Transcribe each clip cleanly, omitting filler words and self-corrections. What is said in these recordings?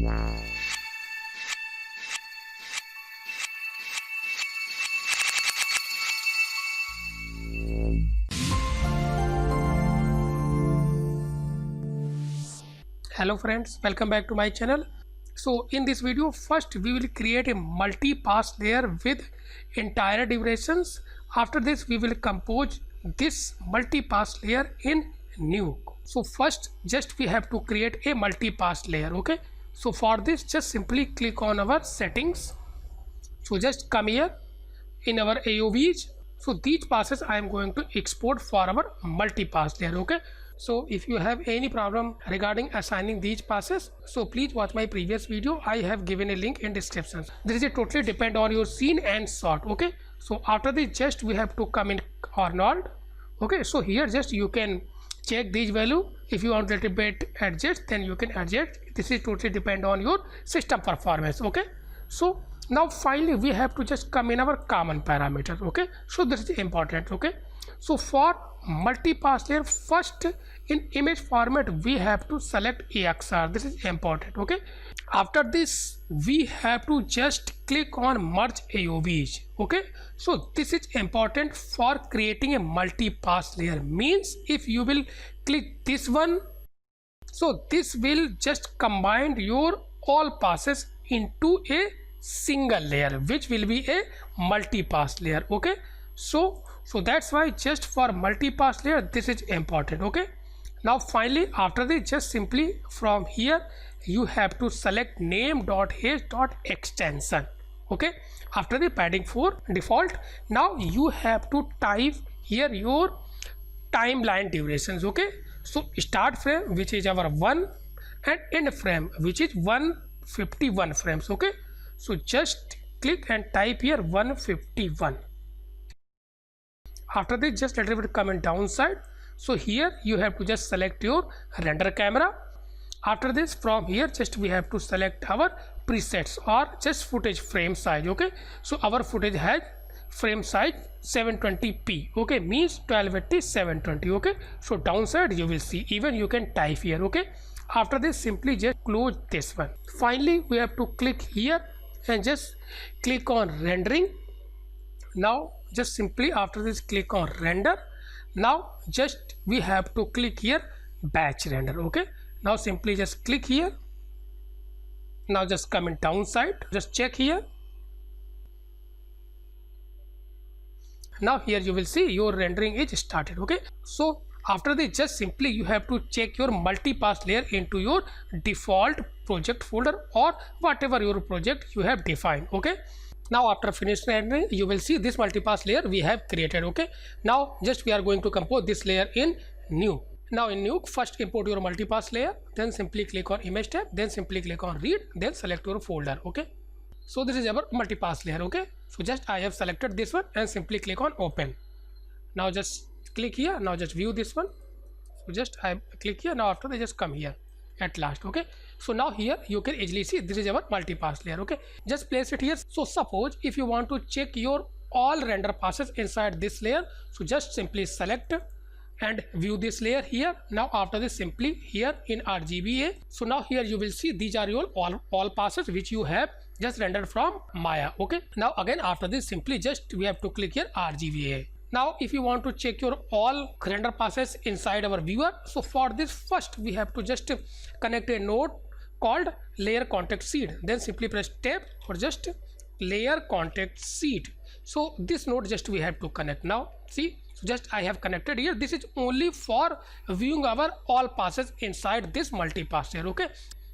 Hello friends, welcome back to my channel. So in this video, first we will create a multi-pass layer with entire durations. After this we will compose this multi-pass layer in Nuke. So first just we have to create a multi-pass layer. Okay, so for this just simply click on our settings. So just come here in our AOVs. So these passes I am going to export for our multi-pass layer. Okay, so if you have any problem regarding assigning these passes, so please watch my previous video. I have given a link in description. This is totally depend on your scene and shot. Okay, so after this just we have to come in Arnold. Okay, so here just you can check this value. If you want a little bit adjust, then you can adjust. This is totally depend on your system performance. Okay, so now finally we have to just come in our common parameter. Okay, so this is important. Okay, so for multi-pass layer, first in image format we have to select AXR. This is important. Okay, after this we have to just click on merge AOVs. Okay, so this is important for creating a multi-pass layer. Means if you will click this one, so this will just combine your all passes into a single layer, which will be a multi-pass layer. Okay, so that's why just for multi-pass layer this is important. Okay, now finally after this just simply from here you have to select name.h.extension. okay, after the padding 4 default, now you have to type here your timeline durations. Okay, so start frame which is our 1 and end frame which is 151 frames. Okay, so just click and type here 151. After this just little bit come in downside. So here you have to just select your render camera. After this from here just we have to select our presets or just footage frame size. Okay, so our footage has frame size 720p. okay, means 1280 720. okay, so downside you will see, even you can type here. Okay, after this simply just close this one. Finally we have to click here and just click on rendering. Now just simply after this click on render. Now just we have to click here batch render. Okay, now simply just click here. Now just come in downside, just check here. Now here you will see your rendering is started. Okay, so after this just simply you have to check your multi-pass layer into your default project folder or whatever your project you have defined. Okay, now after finish rendering you will see this multi-pass layer we have created. Okay, now just we are going to compose this layer in Nuke. Now in Nuke first import your multi-pass layer, then simply click on image tab, then simply click on read, then select your folder. Okay, so this is our multi-pass layer. Okay, so just I have selected this one and simply click on open. Now just click here. Now just view this one. So just I click here. Now after they just come here at last. Okay, so now here you can easily see this is our multi-pass layer. Okay, just place it here. So suppose if you want to check your all render passes inside this layer, so just simply select and view this layer here. Now after this simply here in RGBA, so now here you will see these are your all passes which you have just rendered from Maya. Okay, now again after this simply just we have to click here RGBA. Now if you want to check your all render passes inside our viewer, so for this first we have to just connect a node called layer context seed, then simply press tab or just layer context seed. So this node just we have to connect. Now see, so just I have connected here. This is only for viewing our all passes inside this multi-pass layer. Okay,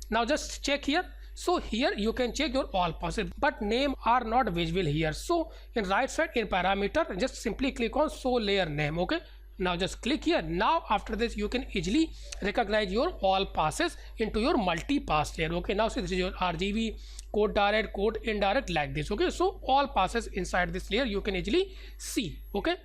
now just check here. So here you can check your all passes, but name are not visible here. So in right side in parameter just simply click on show layer name. Okay, now just click here. Now after this you can easily recognize your all passes into your multi-pass layer. Okay, now see this is your RGB, code direct, code indirect, like this. Okay, so all passes inside this layer you can easily see. Okay,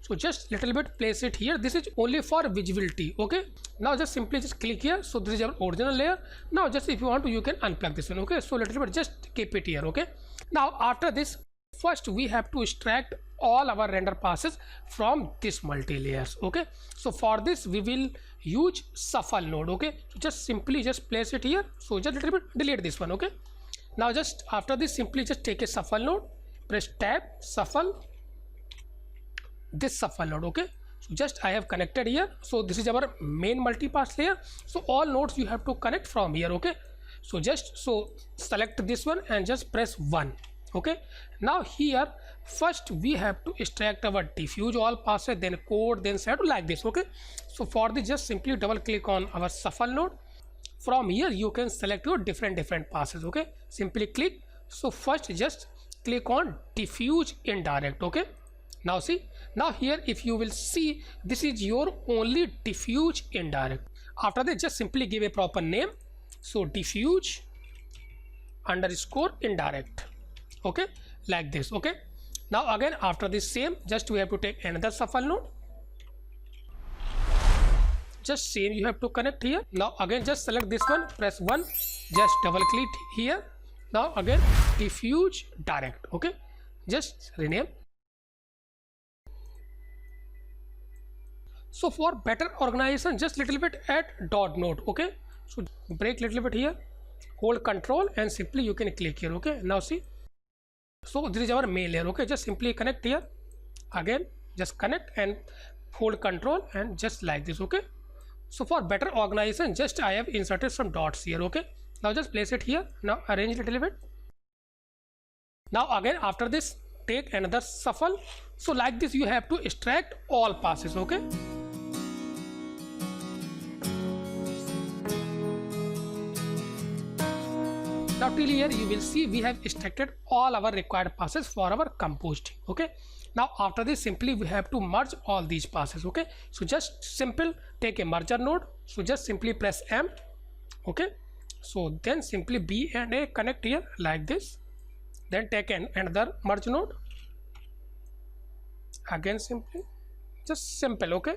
so just little bit place it here. This is only for visibility. Okay, now just simply just click here. So this is our original layer. Now just if you want to you can unplug this one. Okay, so little bit just keep it here. Okay, now after this first we have to extract all our render passes from this multi layers. Okay, so for this we will use shuffle node. Okay, so just simply just place it here. So just little bit delete this one. Okay, now just after this simply just take a shuffle node, press tab, shuffle, this shuffle node. Okay, so just I have connected here. So this is our main multipass layer. So all nodes you have to connect from here. Okay, so just select this one and just press 1. Okay, now here first we have to extract our diffuse all passes, then code, then shadow, like this. Okay, so for this just simply double click on our shuffle node. From here you can select your different passes. Okay, simply click. So first just click on diffuse indirect. Okay, now see, now here if you will see, this is your only diffuse indirect. After that just simply give a proper name. So diffuse underscore indirect. Okay, like this. Okay, now again after this same, just we have to take another shuffle node, just same you have to connect here. Now again just select this one, press 1, just double click here. Now again diffuse direct. Okay, just rename. So for better organization, just little bit add dot node. Okay, so break little bit here, hold control and simply you can click here. Okay, now see, so this is our main layer. Okay, just simply connect here, again just connect and hold control and just like this. Okay, so for better organization, just I have inserted some dots here. Okay, now just place it here. Now arrange it a little bit. Now again after this take another shuffle. So like this you have to extract all passes. Okay, now till here you will see we have extracted all our required passes for our composting. Okay, now after this simply we have to merge all these passes. Okay, so just simple take a merger node. So just simply press M. Okay, so then simply B and A connect here like this, then take another merge node, again simply just simple. Okay,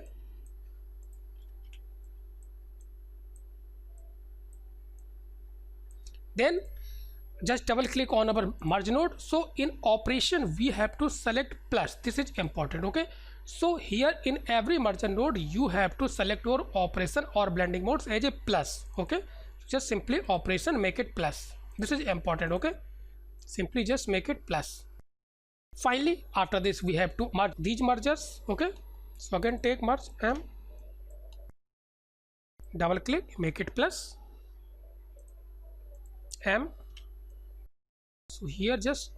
then just double click on our merge node. So in operation we have to select plus, this is important. Okay, so here in every merge node you have to select your operation or blending modes as a plus. Okay, just simply operation make it plus, this is important. Okay, simply just make it plus. Finally after this we have to merge these mergers. Okay, so again take merge M, double click, make it plus M. So here just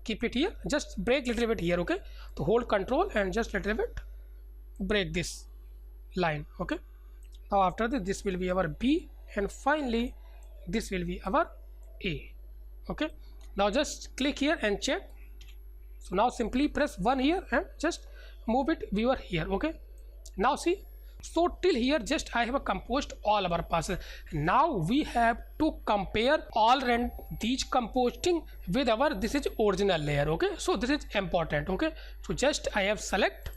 keep it here, just break little bit here. Okay, to hold control and just little bit break this line. Okay, now after this will be our B and finally this will be our A. Okay, now just click here and check. So now simply press 1 here and just move it viewer here. Okay, now see, so till here just I have composed all our passes. Now we have to compare all these composting with our this is original layer. Okay, so this is important. Okay, so just I have select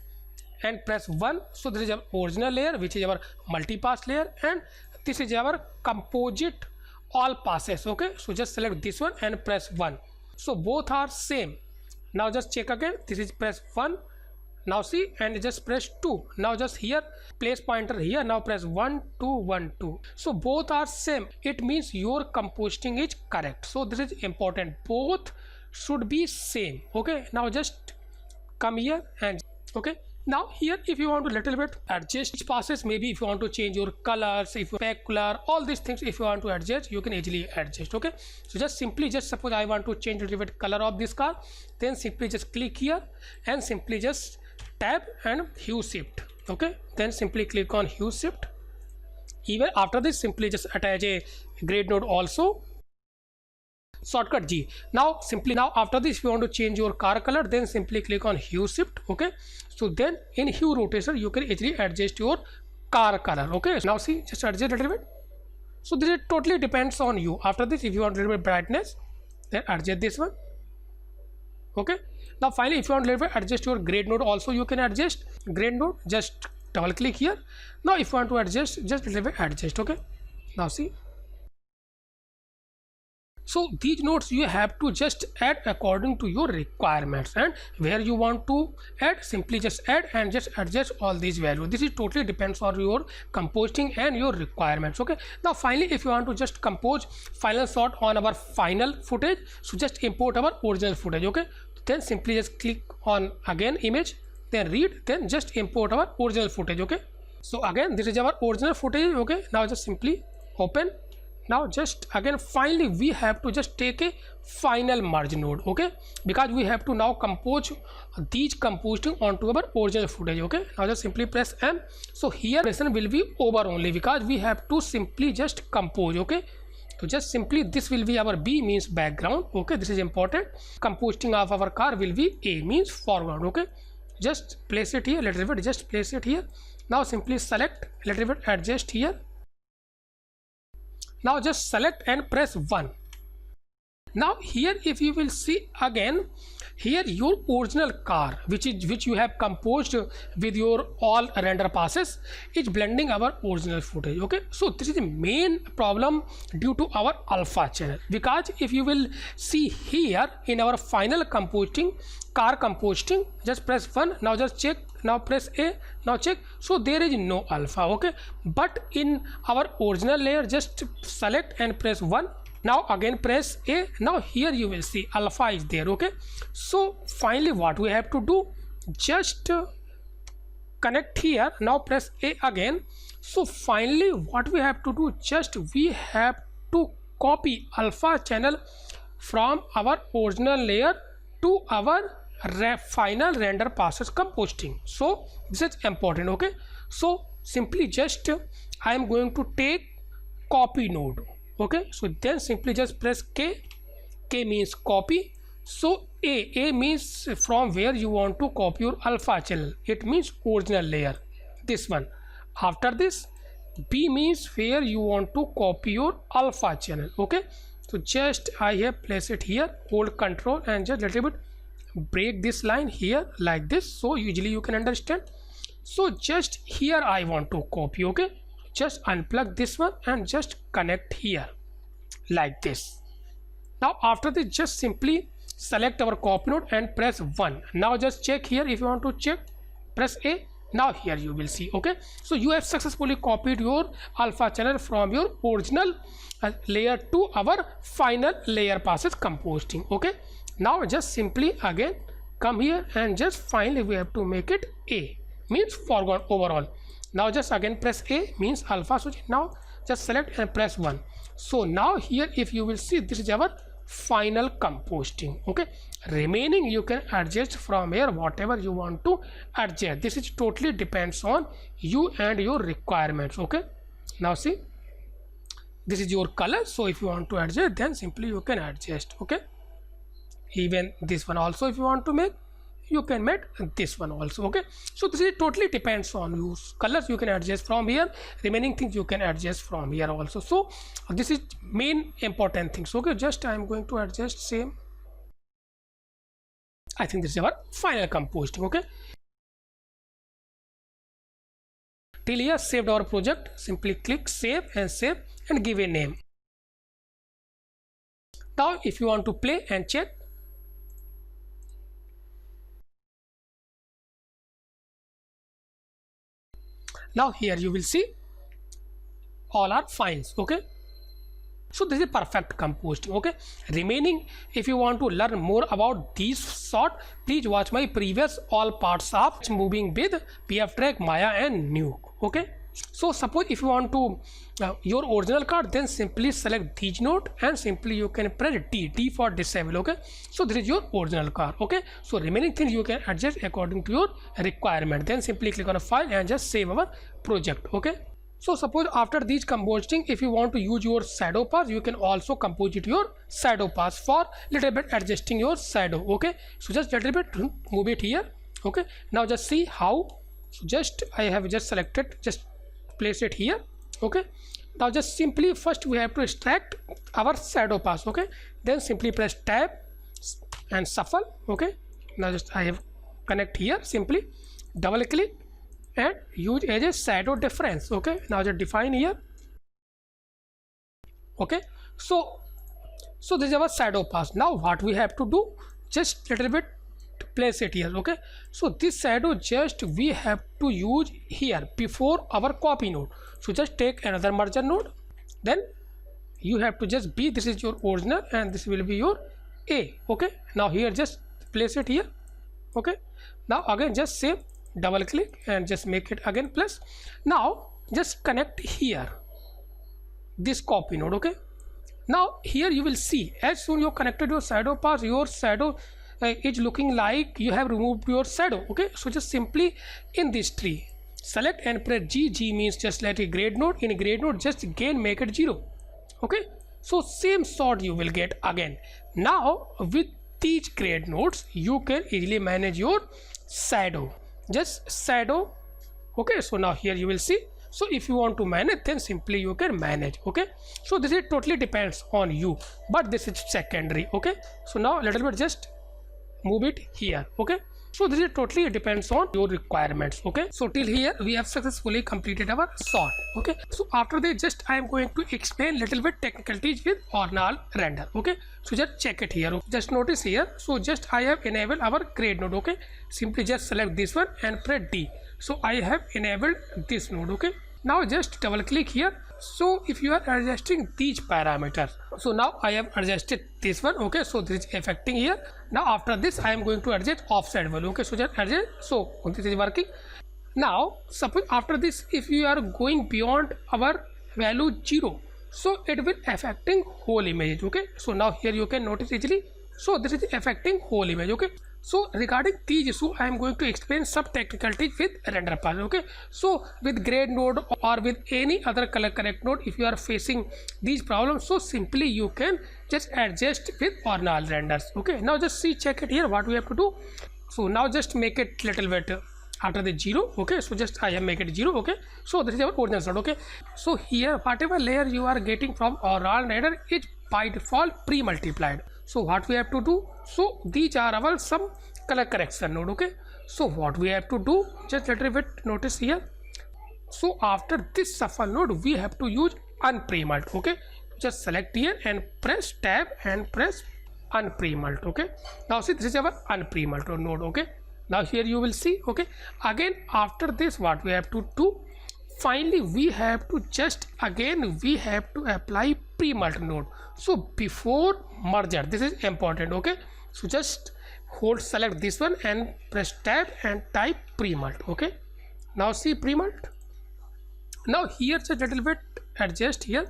and press 1. So this is our original layer which is our multipass layer, and this is our composite all passes. Okay, so just select this one and press 1. So both are same. Now just check again, this is press 1. Now see, and just press 2. Now just here place pointer here, now press 1 2 1 2. So both are same, it means your composting is correct. So this is important, both should be same. Okay, now just come here and okay, now here if you want to little bit adjust each passes, maybe if you want to change your colors, if you specular, all these things if you want to adjust, you can easily adjust. Okay, so just simply just suppose I want to change a little bit color of this car, then simply just click here and simply just tab and hue shift. Okay, then simply click on hue shift. Even after this simply just attach a grade node also, shortcut G. Now simply now after this if you want to change your car color, then simply click on hue shift. Okay, so then in hue rotation you can easily adjust your car color. Okay, now see, just adjust a little bit. So this totally depends on you. After this if you want a little bit brightness, then adjust this one. Okay, now finally if you want a little bit adjust your grade node also, you can adjust grade node, just double click here. Now if you want to adjust, just a little bit adjust. Okay, now see, So these nodes you have to just add according to your requirements, and where you want to add, simply just add and just adjust all these values. This is totally depends on your composting and your requirements. Okay, now finally if you want to just compose final shot on our final footage, so just import our original footage. Okay, then simply just click on again image, then read, then just import our original footage. Okay, so again this is our original footage. Okay, now just simply open. Now just again finally we have to just take a final merge node. Okay, because we have to now compose these composting onto our original footage. Okay, now just simply press M. So here lesson will be over only because we have to simply just compose. Okay, so just simply this will be our B, means background. Okay, this is important. Composting of our car will be A, means foreground. Okay, just place it here, little bit, just place it here. Now simply select, little bit adjust here. Now just select and press 1. Now here if you will see again, here your original car which you have composed with your all render passes is blending our original footage. Okay, so this is the main problem due to our alpha channel, because if you will see here in our final composting, car composting, just press 1. Now just check, now press A, now check, so there is no alpha. Okay, but in our original layer just select and press 1. Now again press A. Now here you will see alpha is there. Okay, so finally what we have to do, just connect here. Now press A again. So finally what we have to do, just we have to copy alpha channel from our original layer to our final render passes composting. So this is important. Okay, so simply just I am going to take copy node. Okay, so then simply just press K. K means copy. So A means from where you want to copy your alpha channel, it means original layer, this one. After this B means where you want to copy your alpha channel. Okay, so just I have placed it here, hold control and just little bit break this line here like this, so usually you can understand. So just here I want to copy. Okay, just unplug this one and just connect here like this. Now after this just simply select our copy node and press 1. Now just check here, if you want to check, press A. Now here you will see. Okay, so you have successfully copied your alpha channel from your original layer to our final layer passes composting. Okay, now just simply again come here and just finally we have to make it A, means foreground overall. Now just again press A, means alpha. So now just select and press 1. So now here if you will see, this is our final composting. Okay, remaining you can adjust from here whatever you want to adjust. This is totally depends on you and your requirements. Okay, now see, this is your color, so if you want to adjust then simply you can adjust. Okay, even this one also if you want to make, you can make this one also. Okay, so this is totally depends on you. Colors you can adjust from here, remaining things you can adjust from here also. So this is main important things. Okay, just I am going to adjust same. I think this is our final composting. Okay, till here saved our project. Simply click save and give a name. Now if you want to play and check, now here you will see all are fines. Okay, so this is perfect composting. Okay, remaining if you want to learn more about these sort, please watch my previous all parts of moving with PFTrack, Maya and Nuke. Okay, so suppose if you want to your original card, then simply select these node and simply you can press D for disable. Okay, so this is your original card. Okay, so remaining things you can adjust according to your requirement. Then simply click on a file and just save our project. Okay, so suppose after these composting, if you want to use your shadow pass, you can also compose it your shadow pass for little bit adjusting your shadow. Okay, so just little bit move it here. Okay, now just see how. So just I have just selected, just place it here. Okay, now just simply first we have to extract our shadow pass. Okay, then simply press tab and shuffle. Okay, now just I have connect here, simply double click and use as a shadow difference. Okay, now just define here. Okay, so So this is our shadow pass. Now what we have to do, just little bit to place it here. Okay, so this shadow just we have to use here before our copy node. So just take another merger node, then you have to just be, this is your original and this will be your A. Okay, now here just place it here. Okay, now again just same, double click and just make it again plus. Now just connect here this copy node. Okay, now here you will see as soon you connected your shadow pass, your shadow is looking like you have removed your shadow. Okay, so just simply in this tree select and press G. G means just let a grade node, in a grade node just again make it 0. Okay, so same sort you will get again. Now with these grade nodes you can easily manage your shadow, just shadow. Okay, so now here you will see, so if you want to manage then simply you can manage. Okay, so this is totally depends on you, but this is secondary. Okay, so now a little bit just move it here. Okay, so this is totally depends on your requirements. Okay, so till here we have successfully completed our sort. Okay, so after this just I am going to explain little bit technicalities with Ornal render. Okay, so just check it here. Just notice here, so just I have enabled our grade node. Okay, simply just select this one and press D. So I have enabled this node. Okay, now just double click here. So if you are adjusting these parameters, so now I have adjusted this one. Okay, so this is affecting here. Now after this I am going to adjust offset value. Okay, so just adjust, so this is working. Now suppose after this if you are going beyond our value 0, so it will affecting whole image. Okay, so now here you can notice easily, so this is affecting whole image. Okay, so regarding these issue I am going to explain some technicalities with render pass. Okay, so with grade node or with any other color correct node, if you are facing these problems, so simply you can just adjust with Ornal renders. Okay, now just see, check it here what we have to do. So now just make it little bit after the 0. Okay, so just I have make it 0. Okay, so this is our original node. Okay, so here whatever layer you are getting from Ornal render is by default pre-multiplied. So what we have to do, so these are our some color correction node. Okay, so what we have to do, just little bit notice here, so after this shuffle node we have to use unpremult. Okay, just select here and press tab and press unpremult. Okay, now see this is our unpremult node. Okay, now here you will see. Okay, again after this what we have to do, finally we have to just again we have to apply premult node. So before merger, this is important. Okay, so just hold select this one and press tab and type premult. Okay, now see premult. Now here just little bit adjust here,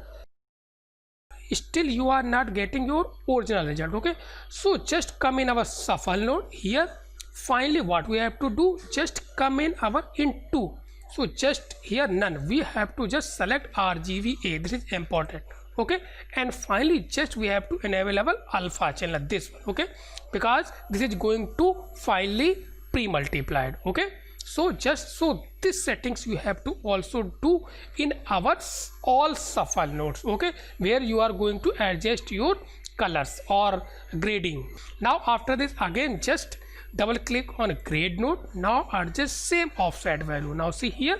still you are not getting your original result. Okay, so just come in our shuffle node here. Finally what we have to do, just come in our into, so just here none, we have to just select RGBA, this is important. Okay, and finally just we have to enable our alpha channel, this one. Okay, because this is going to finally pre-multiplied. Okay, so just so this settings you have to also do in our all shuffle nodes. Okay, where you are going to adjust your colors or grading. Now after this again just double click on grade node, now adjust same offset value. Now see here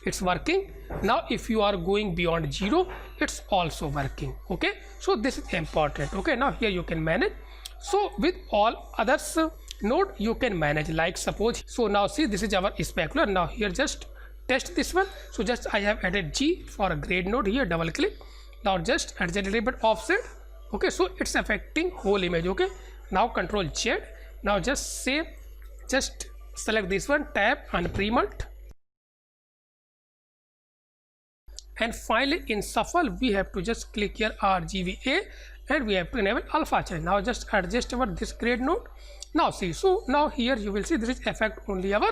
it's working. Now if you are going beyond 0, it's also working. Okay, so this is important. Okay, now here you can manage. So with all others node you can manage, like suppose, so now see this is our specular. Now here just test this one, so just I have added G for a grade node here, double click. Now just adjust a little bit offset. Okay, so it's affecting whole image. Okay, now control Z. Now just save, just select this one, tab and premult, and finally in shuffle we have to just click here RGBA and we have to enable alpha channel. Now just adjust our this grade node. Now see, so now here you will see this is affect only our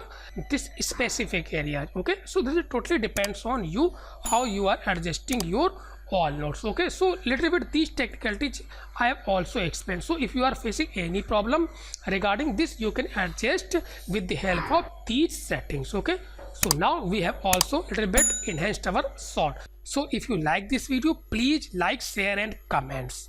this specific area. Okay, so this is totally depends on you how you are adjusting your all nodes. Okay, so little bit these technicalities I have also explained. So if you are facing any problem regarding this, you can adjust with the help of these settings. Okay, so now we have also little bit enhanced our sort. So if you like this video, please like, share and comments.